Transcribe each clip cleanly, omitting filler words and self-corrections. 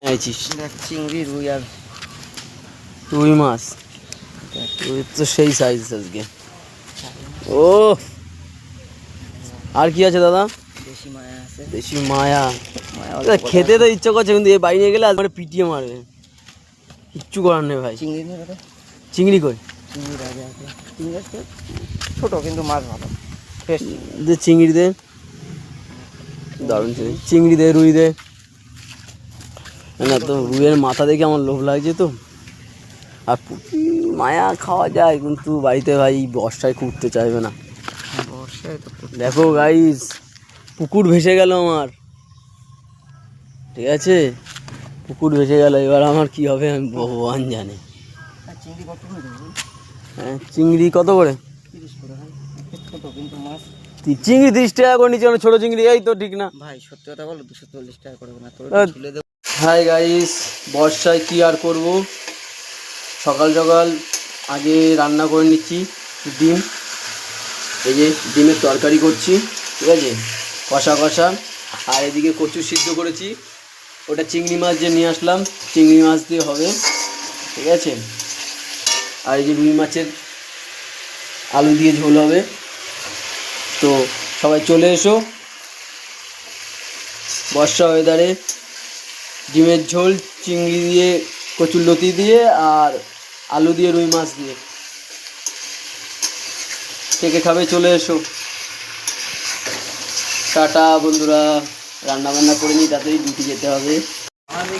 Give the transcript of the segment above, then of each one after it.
আইছিস চিংড়ি রুই আর রুই মাছ রুই তো সেই সাইজ আজকে। ও আর কি আছে দাদা? দেশি মায়া আছে। দেশি মায়া খেতে তো ইচ্ছা করছে, কিন্তু এই বাইরে গেলে আজকে পিটিয়ে মারবে। কিচ্ছু করার নেই ভাই। চিংড়ি নেই দাদা? চিংড়ি কই? চিংড়ি রাজা আছে। চিংড়ি আছে ছোট, কিন্তু মাছ ভালো ফ্রেশ। দে চিংড়ি দে, দারুণ চিংড়ি দে, রুই দে। না তো রুইয়ের মাথা দেখে আমার লোভ লাগছে তো। আর পুঁটি মায়া খাওয়া যায়, কিন্তু বাড়িতে ভাই বর্ষায় কুটতে চাইবে না। বর্ষায় তো দেখো গাইস, পুকুর ভেসে গেল আমার, ঠিক আছে? পুকুর ভেসে গেল, এবার আমার কি হবে আমি ভগবান জানে। চিংড়ি কত করে দেবো? হ্যাঁ চিংড়ি কত করে? 30 করে ভাই, ছোট কিন্তু মাছ। চিংড়ি 30 টাকা করে নিচে, ছোট চিংড়ি এই তো ঠিক না ভাই সত্যি কথা বলো, 240 টাকা করে না তোর ঝুলে দেবো। হাই গাইস, বর্ষায় কি আর করব, সকাল সকাল আগে রান্না করে নিচ্ছি ডিম। এই যে ডিমের তরকারি করছি, ঠিক আছে, কষা কষা। আর এদিকে কচু সিদ্ধ করেছি, ওটা চিংড়ি মাছ যে নিয়ে আসলাম, চিংড়ি মাছ দিয়ে হবে, ঠিক আছে। আর এই যে রুই মাছের আলু দিয়ে ঝোল হবে। তো সবাই চলে এসো, বর্ষা ওয়েদারে ডিমের ঝোল, চিংড়ি দিয়ে, কচুর লতি দিয়ে, আর আলু দিয়ে, রুই মাছ দিয়ে। কে কে খাবে চলে এসো। টাটা বন্ধুরা, রান্না বান্না করে নিই, তাড়াতাড়ি ডিউটি যেতে হবে।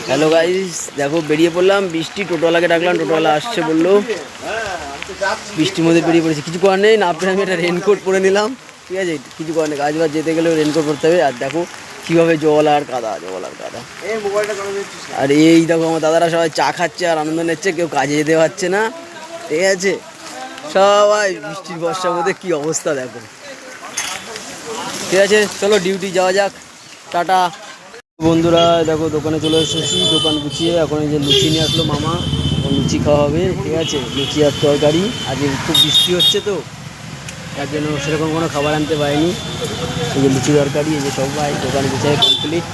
হ্যালো গাইস, দেখো বেরিয়ে পড়লাম। বৃষ্টি, টোটোওয়ালাকে ডাকলাম, টোটোওয়ালা আসছে বললো। বৃষ্টির মধ্যে বেরিয়ে পড়েছি, কিছু করার নেই। না পেরে আমি একটা রেনকোট পরে নিলাম, ঠিক আছে, কিছু করার নেই। কাজ বাজ যেতে গেলেও রেনকোট পরতে হবে। আর দেখো কীভাবে জল আর কাদা, জল আর কাদা। আর এই দেখো আমার দাদারা সবাই চা খাচ্ছে আর আনন্দ নিচ্ছে, কেউ কাজে যেতে পারছে না, ঠিক আছে। সবাই বৃষ্টির বর্ষার মধ্যে কী অবস্থা দেখো। ঠিক আছে চলো ডিউটি যাওয়া যাক, টাটা বন্ধুরা। দেখো দোকানে চলে এসেছি, দোকান গুছিয়ে। এখন এই যে লুচি নিয়ে আসলো মামা, লুচি খাওয়া হবে, ঠিক আছে। লুচি আর তরকারি, আজকে খুব বৃষ্টি হচ্ছে তো, তার জন্য সেরকম কোনো খাবার আনতে পারিনি। এই যে লুচি তরকারি, এই যে সবাই দোকানে গুছিয়ে কমপ্লিট।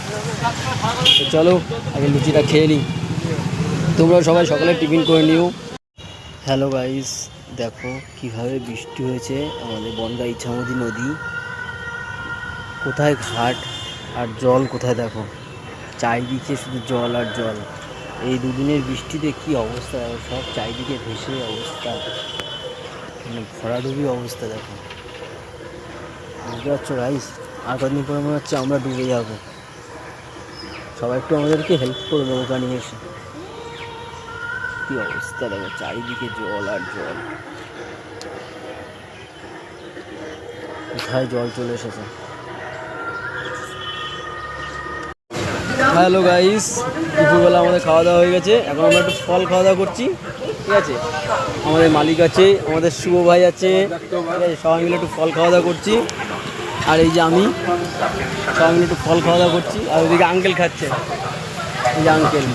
তো চলো আগে লুচিটা খেয়ে নিই, তোমরা সবাই সকালে টিফিন করে নিও। হ্যালো গাইস, দেখো কিভাবে বৃষ্টি হয়েছে আমাদের বনগাঁ ইছামতি নদী। কোথায় ঘাট আর জল কোথায়, দেখো চারিদিকে শুধু জল আর জল। এই দুদিনের বৃষ্টিতে কি অবস্থা দেখো, সব চারিদিকে ভেসে অবস্থা, মানে ভরাডুবি অবস্থা। দেখো বুঝতে পারছো গাইস, আর কদিন পরে মনে হচ্ছে আমরা ডুবে যাবো। সবাই একটু আমাদেরকে হেল্প করে দেবো ওখানে এসে। কি অবস্থা দেখো, চারিদিকে জল আর জল, কোথায় জল চলে এসেছে। হ্যালো গাইস, দুপুরবেলা আমাদের খাওয়া দাওয়া হয়ে গেছে। এখন আমরা একটু ফল খাওয়া দাওয়া করছি, ঠিক আছে। আমাদের মালিক আছে, আমাদের শুভ ভাই আছে, ঠিক আছে, সবাই মিলে একটু ফল খাওয়া দাওয়া করছি। আর এই যে আমি, সবাই মিলে একটু ফল খাওয়া দাওয়া করছি। আর ওইদিকে আঙ্কেল খাচ্ছে, এই যে আঙ্কেল।